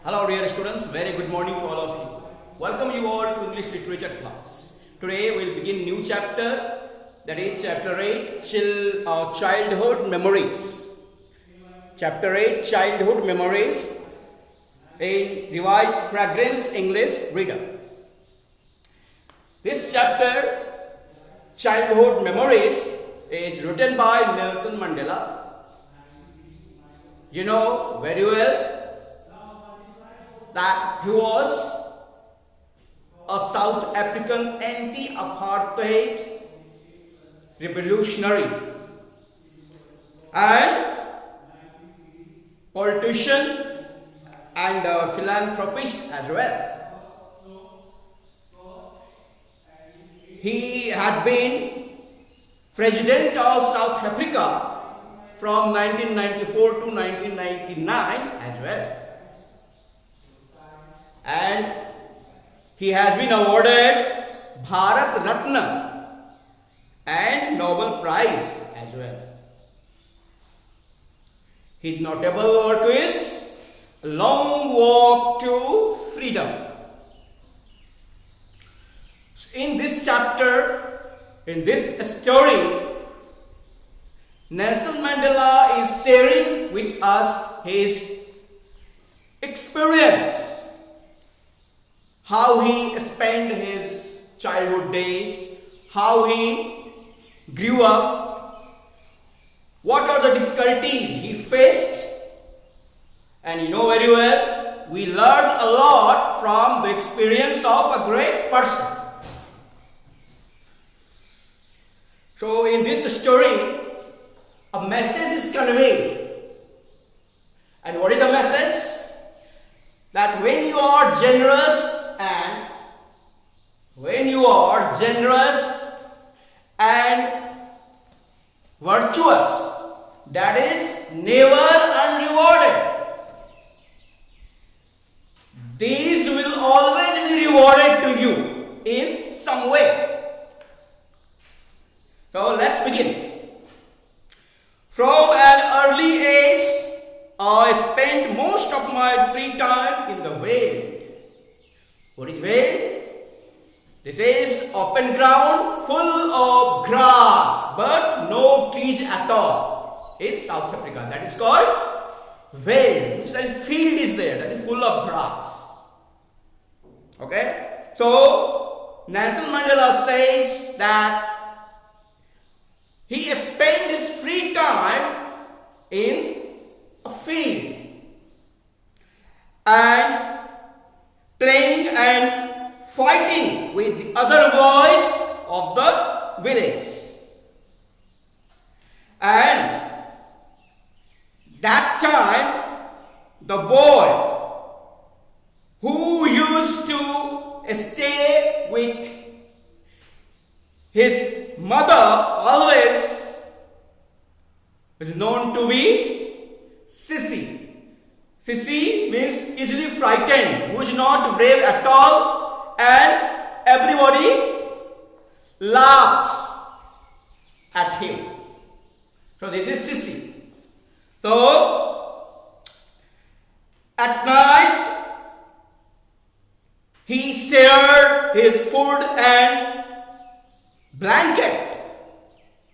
Hello dear students, very good morning to all of you. Welcome you all to English literature class. Today we will begin new chapter, that is chapter 8, childhood memories. Chapter 8, childhood memories, in revised fragrance English reader. This chapter, childhood memories, is written by Nelson Mandela. You know very well that he was a South African anti-apartheid revolutionary and politician and a philanthropist as well. He had been president of South Africa from 1994 to 1999 as well. And he has been awarded Bharat Ratna and Nobel Prize as well. His notable work is Long Walk to Freedom. In this chapter, in this story, Nelson Mandela is sharing with us his experience, how he spent his childhood days, how he grew up, what are the difficulties he faced. And you know very well, we learn a lot from the experience of a great person. So in this story, a message is conveyed. And what is the message? That when you are generous and virtuous, that is never unrewarded. These will always be rewarded to you in some way. So let's begin. From an early age, I spent most of my free time in the vale. What is vale? This is open ground full of grass but no trees at all in South Africa. That is called vale. Means that field is there, that is full of grass. Okay? So Nelson Mandela says that he spent his free time in a field and playing and fighting with the other boys of the village. And that time, the boy who used to stay with his mother always is known to be Sissy. Sissy means easily frightened, who is not brave at all, and everybody laughs at him. So this is Sissy. So at night he shared his food and blanket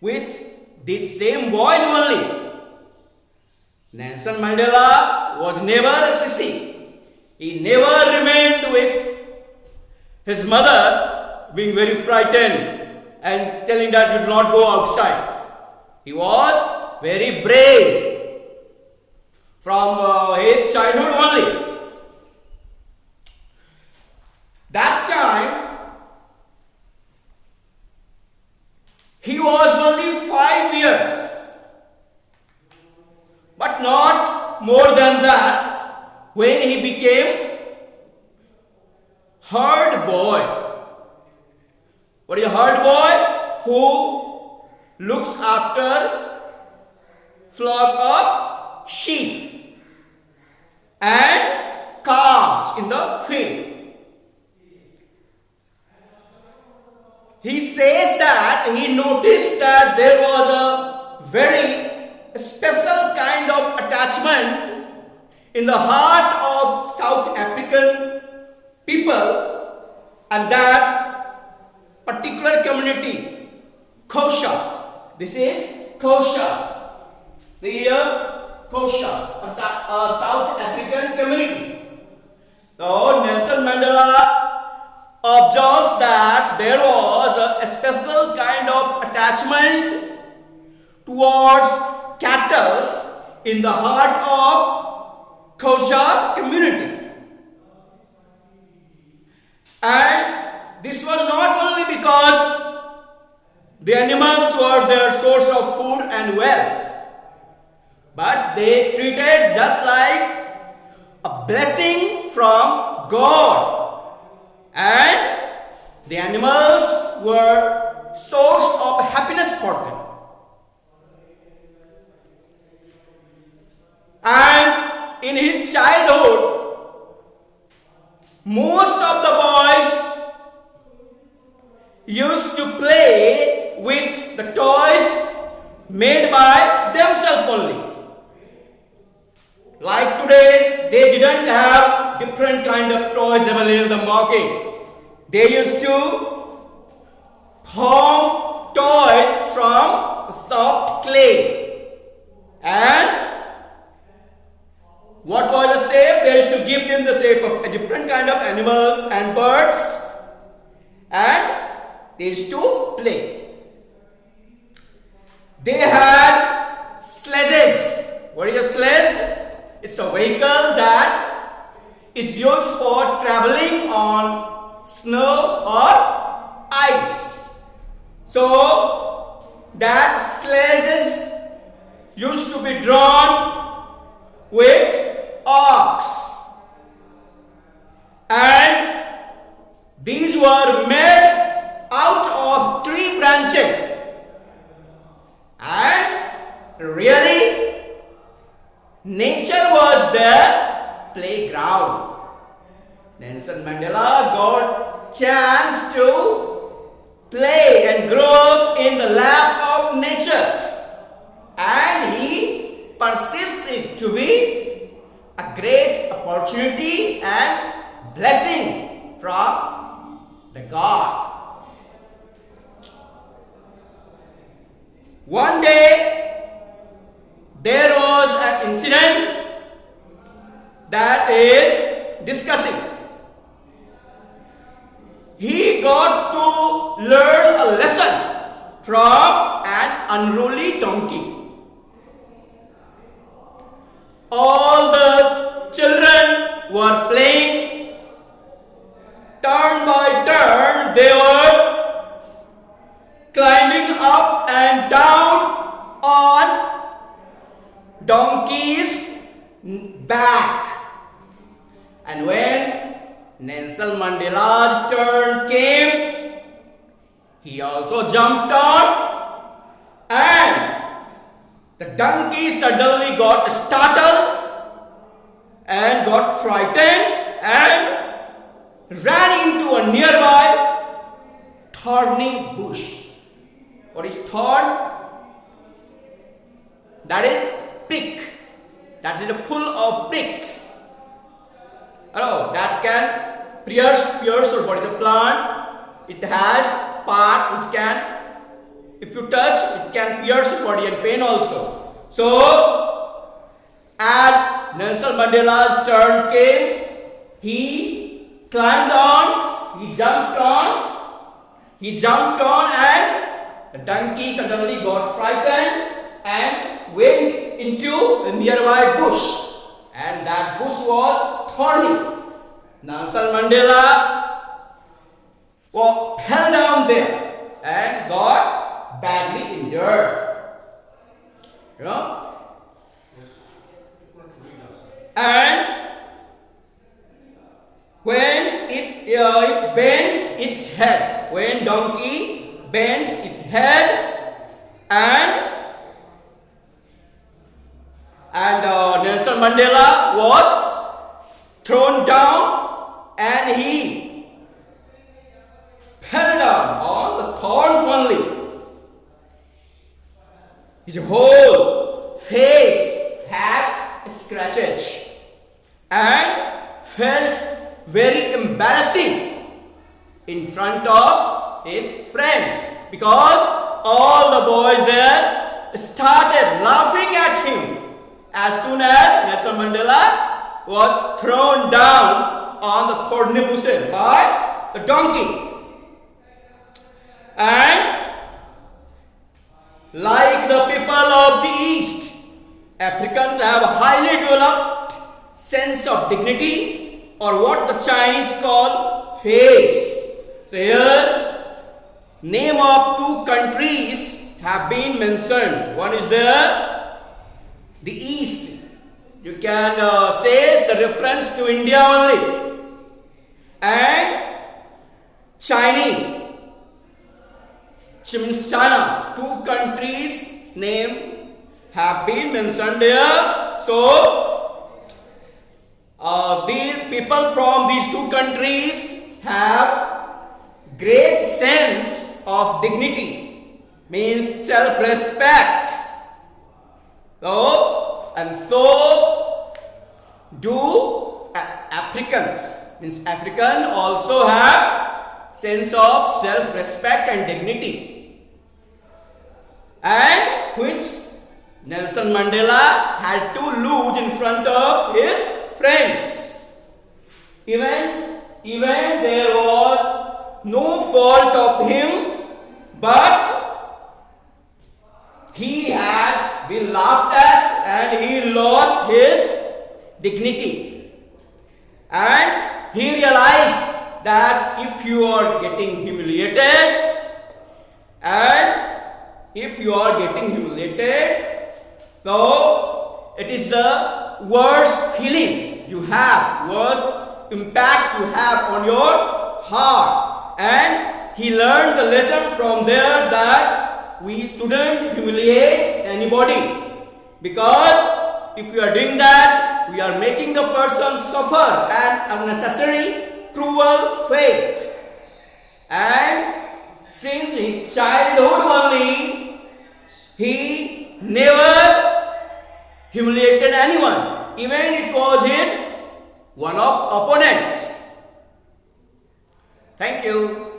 with these same boys only. Nelson Mandela was never a sissy. He never remained with his mother being very frightened and telling that you do not go outside. He was very brave from his childhood only. That time he was only 5 years. But not more than that when he became herd boy. What is a herd boy? Who looks after flock of sheep and calves in the field. He says that he noticed that there was a very special kind of attachment in the heart of South African people, and that particular community, Kosha. This is Kosha. The year Kosha, a South African community. So Nelson Mandela observes that there was a special kind of attachment towards cattle in the heart of Kosha community. And this was not only because the animals were their source of food and wealth, but they treated just like a blessing from God. And the animals were source of happiness for them. And in his childhood, most of the boys used to play with the toys made by themselves only. Like today, they didn't have different kind of toys available in the market. They used to form toys from soft clay. And what was the shape? They used to give them the shape of a different kind of animals and birds. And they used to play. They had sledges. What is a sledge? It's a vehicle that is used for traveling on snow or ice. So that sledges used to be drawn with ox, and these were made out of tree branches. And really, nature was their playground. Nelson Mandela got chance to play and grow up in the lap of nature, and he perceives it to be a great opportunity and blessing from the God. One day there was an incident that is discussing. He got to learn a lesson from an unruly donkey. All the children were playing. Turn by turn, they were climbing up and down on donkey's back. And when Nelson Mandela's turn came, he also jumped on, and the donkey suddenly got startled and got frightened and ran into a nearby thorny bush. What is thorn? That is prick. That is full of pricks. That can pierce or what is a plant. It has part which can, if you touch, it can pierce your body and pain also. So, as Nelson Mandela's turn came, he climbed on, he jumped on, and the donkey suddenly got frightened and went into a nearby bush. And that bush was thorny. Nelson Mandela fell down there and got badly injured. And when it bends its head, when donkey bends its head, and Nelson Mandela was thrown down, and he fell down on the thorn only. His whole face had scratches. and felt very embarrassing in front of his friends, because all the boys there started laughing at him as soon as Nelson Mandela was thrown down on the thorny bushes by the donkey. And like the people of the East, Africans have a highly developed sense of dignity, or what the Chinese call face. So here, name of two countries have been mentioned. One is the East. You can say the reference to India only. And Chinese, which means China. Two countries name have been mentioned here. So these people from these two countries have great sense of dignity, means self-respect. So do Africans, means African also have sense of self-respect and dignity, and which Nelson Mandela had to lose in front of his friends. Even there was no fault of him, but he had been laughed at and he lost his dignity. And he realized that if you are getting humiliated, so it is the worst feeling you have, worst impact you have on your heart. And he learned the lesson from there that we shouldn't humiliate anybody, because if we are doing that, we are making the person suffer an unnecessary cruel fate. And since his childhood only, he never humiliated anyone, even it was his one of opponents. Thank you.